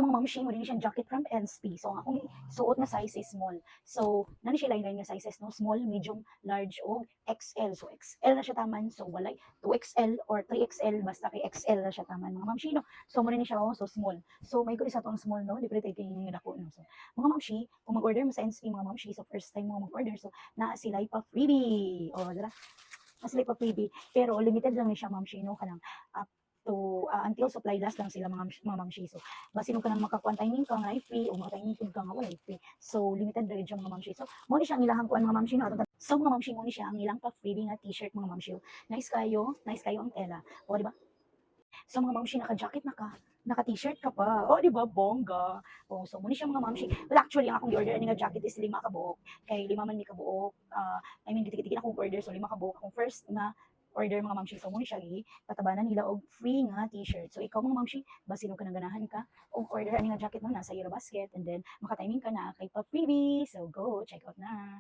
So mga mamshi mo din siyang jacket from NSP. So ang akong suot na size is small. So nani siya line nga sizes no, small, medium, large o XL. So XL na siya taman. So walay 2XL or 3XL basta kay XL na siya taman mga mamshi no. So mo ni siya so small. So may good isa tong small no, libre tayo kay dako no. So mga mamshi, kung mag-order mo sa NSP mga mamshi, so first time mo mag-order, so na sila pa freebie. O dira, na sila pa freebie. Pero limited lang ni siya mamshi no kanang up to until supply last lang sila mga mamshi. So basi mo kanang makakuan timing ka nga free o mga timing ka nga wala free. So limited ra siya mga mamshi. So mo ni siya ang ilahang kuan mga mamshi no. So mga mamshi mo ni siya ang ilang pa freebie nga t-shirt mga mamshi. Nice kayo ang tela. O di ba? So mga mamshi naka-jacket naka t-shirt ka pa. O di ba bongga. O so mo ni siya mga mamshi. Well actually ang akong order nga jacket is 5 ka buok. Kay 5 man mi ka buok. I mean dikit akong order so 5 ka buok. Akong first na order mga mamshi. So mo ni siya patabanan nila og free nga t-shirt. So ikaw mga mamshi, basi no kanang ganahan ka og order ani nga jacket mo nasa Eurobasket and then maka-timing ka na kay pa freebie. So go check out na.